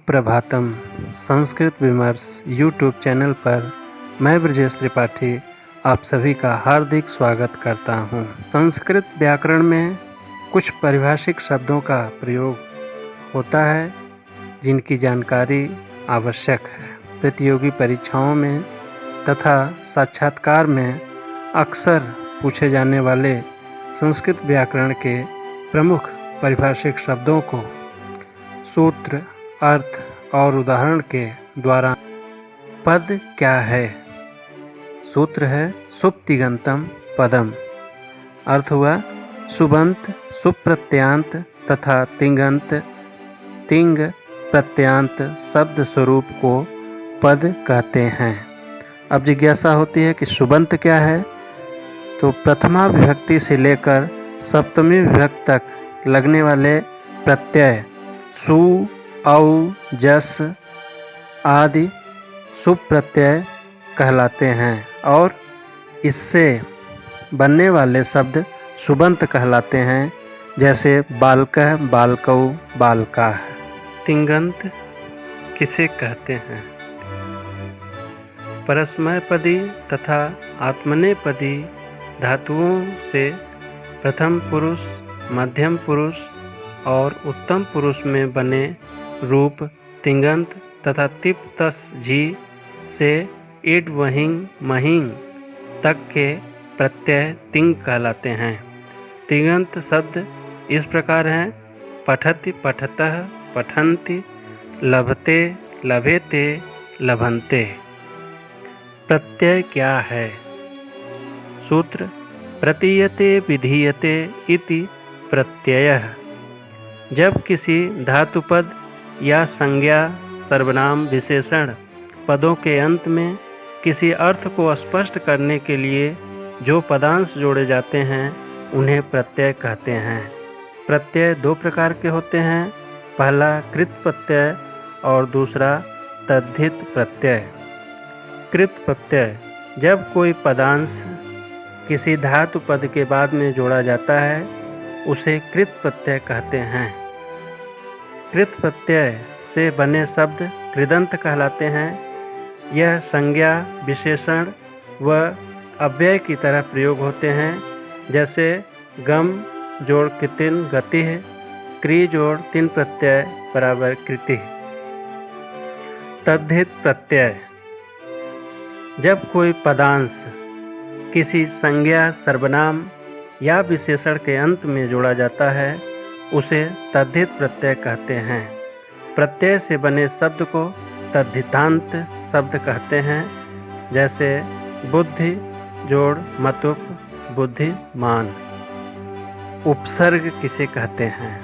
सुप्रभातम। संस्कृत विमर्श YouTube channel पर मैं ब्रजेश त्रिपाठी आप सभी का हार्दिक स्वागत करता हूं। संस्कृत व्याकरण में कुछ पारिभाषिक शब्दों का प्रयोग होता है जिनकी जानकारी आवश्यक है। प्रतियोगी परीक्षाओं में तथा साक्षात्कार में अक्सर पूछे जाने वाले संस्कृत व्याकरण के प्रमुख पारिभाषिक शब्दों को सूत्र, अर्थ और उदाहरण के द्वारा। पद क्या है? सूत्र है सुप्तिगंतम पदम। अर्थ हुआ सुबंत, सुप्रत्यांत तथा तिंगंत, तिंग प्रत्यांत शब्द स्वरूप को पद कहते हैं। अब जिज्ञासा होती है कि सुबंत क्या है? तो प्रथमा विभक्ति से लेकर सप्तमी विभक्ति तक लगने वाले प्रत्यय सु, औ, जस आदि सुप्रत्यय कहलाते हैं और इससे बनने वाले शब्द सुबंत कहलाते हैं, जैसे बालकः, बालकौ, बालकाः। तिङन्त किसे कहते हैं? परस्मैपदी तथा आत्मनेपदी धातुओं से प्रथम पुरुष, मध्यम पुरुष और उत्तम पुरुष में बने रूप तिङन्त तथा तिप तस झी से इड वहिंग महिंग तक के प्रत्यय तिंग कहलाते हैं। तिङन्त शब्द इस प्रकार हैं: पठति, पठतः, पठन्ति, लभते, लभेते, लभन्ते। प्रत्यय क्या है? सूत्र प्रतीयते विधीयते इति प्रत्ययः। जब किसी धातुपद या संज्ञा, सर्वनाम, विशेषण पदों के अंत में किसी अर्थ को स्पष्ट करने के लिए जो पदांश जोड़े जाते हैं उन्हें प्रत्यय कहते हैं। प्रत्यय दो प्रकार के होते हैं, पहला कृत प्रत्यय और दूसरा तद्धित प्रत्यय। कृत प्रत्यय जब कोई पदांश किसी धातु पद के बाद में जोड़ा जाता है उसे कृत प्रत्यय कहते हैं। कृत प्रत्यय से बने शब्द कृदंत कहलाते हैं। यह संज्ञा, विशेषण व अव्यय की तरह प्रयोग होते हैं, जैसे गम जोड़ कृतिन गतिः, क्री जोड़ तिन प्रत्यय बराबर कृति। तद्धित प्रत्यय जब कोई पदांश किसी संज्ञा, सर्वनाम या विशेषण के अंत में जोड़ा जाता है उसे तद्धित प्रत्यय कहते हैं। प्रत्यय से बने शब्द को तद्धितांत शब्द कहते हैं, जैसे बुद्धि जोड़ मतुप, बुद्धिमान। उपसर्ग किसे कहते हैं?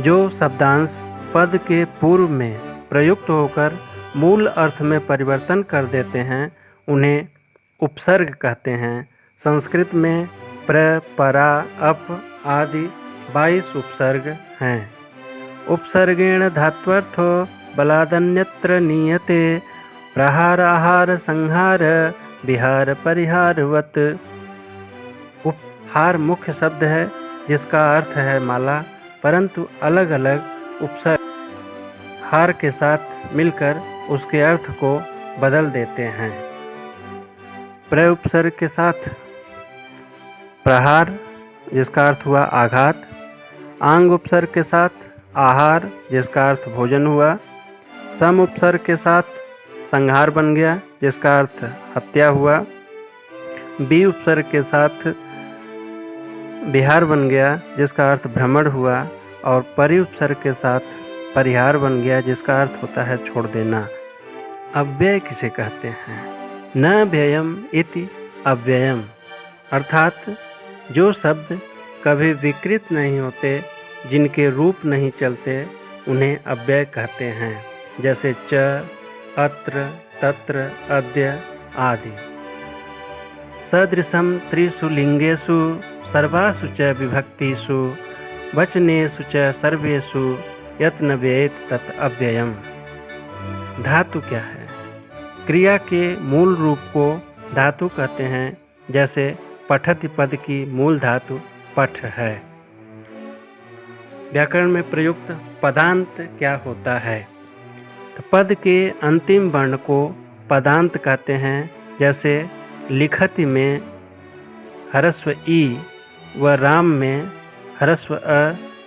जो शब्दांश पद के पूर्व में प्रयुक्त होकर मूल अर्थ में परिवर्तन कर देते हैं उन्हें उपसर्ग कहते हैं। संस्कृत में प्र, परा, अप आदि 22 उपसर्ग हैं। उपसर्गेण धात्वर्थो बलादन्यत्र नीयते, प्रहार, आहार, संहार, विहार, परिहारवत्। उपहार मुख्य शब्द है जिसका अर्थ है माला, परंतु अलग अलग उपसर्ग हार के साथ मिलकर उसके अर्थ को बदल देते हैं। प्र उपसर्ग के साथ प्रहार जिसका अर्थ हुआ आघात, आंग उपसर्ग के साथ आहार जिसका अर्थ भोजन हुआ, सम उपसर्ग के साथ संहार बन गया जिसका अर्थ हत्या हुआ, बी उपसर्ग के साथ विहार बन गया जिसका अर्थ भ्रमण हुआ, और परि उपसर्ग के साथ परिहार बन गया जिसका अर्थ होता है छोड़ देना। अव्यय किसे कहते हैं? न व्ययम इति अव्ययम, अर्थात जो शब्द कभी विकृत नहीं होते, जिनके रूप नहीं चलते, उन्हें अव्यय कहते हैं, जैसे च, अत्र, तत्र, अद्य आदि। सदृशम त्रिषु लिंगेषु सर्वासु च विभक्तिषु वचनेषु च सर्वेषु यत् न व्येत तत् अव्ययम्। धातु क्या है? क्रिया के मूल रूप को धातु कहते हैं, जैसे पठति पद की मूल धातु पठ है। व्याकरण में प्रयुक्त पदांत क्या होता है? तो पद के अंतिम वर्ण को पदांत कहते हैं। जैसे लिखति में ह्रस्व ई व राम में ह्रस्व अ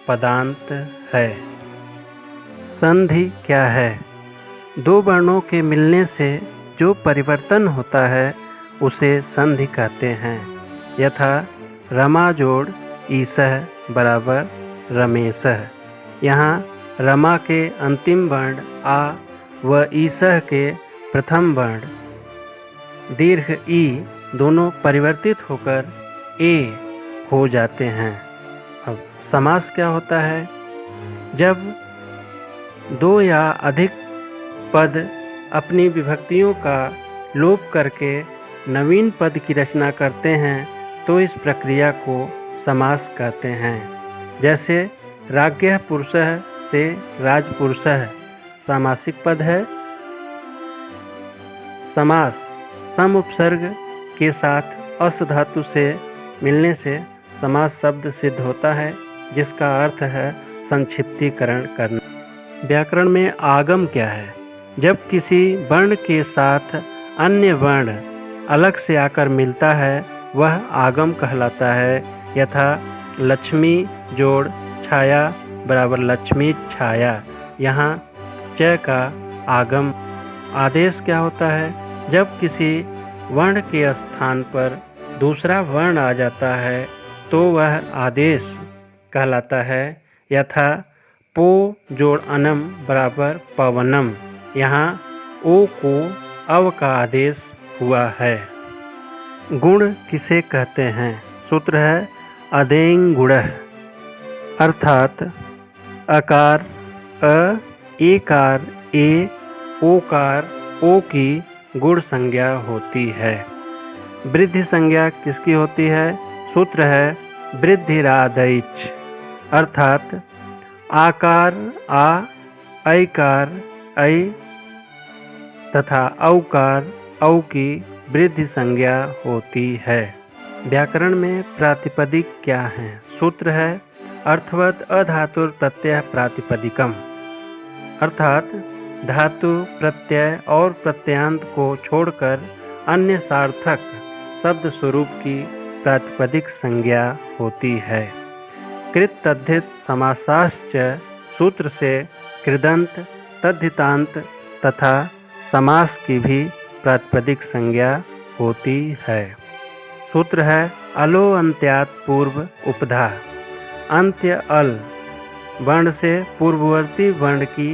पदांत है। संधि क्या है? दो वर्णों के मिलने से जो परिवर्तन होता है उसे संधि कहते हैं। यथा रमा जोड़ ईसह बराबर रमेशह। यहाँ रमा के अंतिम वर्ण आ व ईसह के प्रथम वर्ण दीर्घ ई दोनों परिवर्तित होकर ए हो जाते हैं। अब समास क्या होता है? जब दो या अधिक पद अपनी विभक्तियों का लोप करके नवीन पद की रचना करते हैं तो इस प्रक्रिया को समास कहते हैं। जैसे राज्ञः पुरुषः से राजपुरुषः सामासिक पद है। समास सम उपसर्ग के साथ अस धातु से मिलने से समास शब्द सिद्ध होता है, जिसका अर्थ है संक्षिप्तीकरण करना। व्याकरण में आगम क्या है? जब किसी वर्ण के साथ अन्य वर्ण अलग से आकर मिलता है वह आगम कहलाता है। यथा लक्ष्मी जोड़ छाया बराबर लक्ष्मी छाया। यहाँ च का आगम। आदेश क्या होता है? जब किसी वर्ण के स्थान पर दूसरा वर्ण आ जाता है तो वह आदेश कहलाता है। यथा पो जोड़ अनम बराबर पवनम। यहाँ ओ को अव का आदेश हुआ है। गुण किसे कहते हैं? सूत्र है अदेंग गुणः, अर्थात अकार अ, एकार ए, ओकार ओ की गुण संज्ञा होती है। वृद्धि संज्ञा किसकी होती है? सूत्र है वृद्धिरादैच, अर्थात आकार आ, ऐकार ऐ तथा औकार औ की वृद्धि संज्ञा होती है। व्याकरण में प्रातिपदिक क्या है? सूत्र है अर्थवत अधातुर प्रत्यय प्रातिपदिकम, अर्थात धातु प्रत्यय और प्रत्ययांत को छोड़कर अन्य सार्थक शब्द स्वरूप की प्रातिपदिक संज्ञा होती है। कृत तद्धित समासाश्च सूत्र से कृदंत तद्धितांत तथा समास की भी प्रातिपदिक संज्ञा होती है। सूत्र है अलो अंत्यात पूर्व उपधा। अंत्य अल वर्ण से पूर्ववर्ती वर्ण की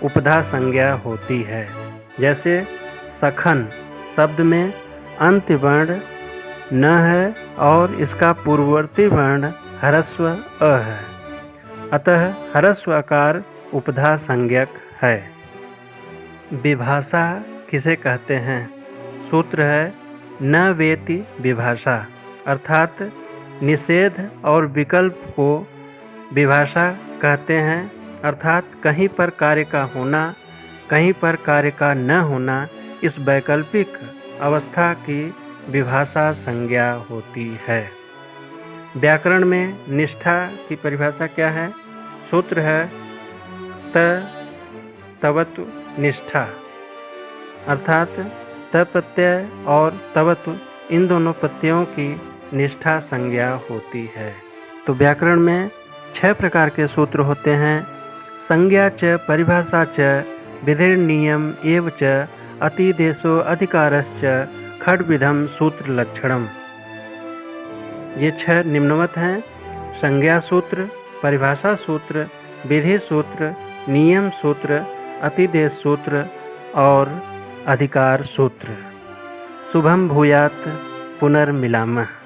उपधा संज्ञा होती है। जैसे सखन शब्द में अंत्य वर्ण न है और इसका पूर्ववर्ती वर्ण ह्रस्व अ है, अतः ह्रस्व आकार उपधा संज्ञक है। विभाषा किसे कहते हैं? सूत्र है न वेति विभाषा, अर्थात निषेध और विकल्प को विभाषा कहते हैं। अर्थात कहीं पर कार्य का होना, कहीं पर कार्य का न होना, इस वैकल्पिक अवस्था की विभाषा संज्ञा होती है। व्याकरण में निष्ठा की परिभाषा क्या है? सूत्र है तवतु निष्ठा, अर्थात त प्रत्यय और तवतु इन दोनों प्रत्ययों की निष्ठा संज्ञा होती है। तो व्याकरण में 6 प्रकार के सूत्र होते हैं। संज्ञा च परिभाषा च विधिर्नियम एव च अतिदेशो अधिकारश्च खड्विधम सूत्र लक्षणम। ये 6 निम्नवत हैं: संज्ञा सूत्र, परिभाषा सूत्र, विधि सूत्र, नियम सूत्र, अतिदेश सूत्र और अधिकार सूत्र। शुभम भूयात् पुनर्मिलामः।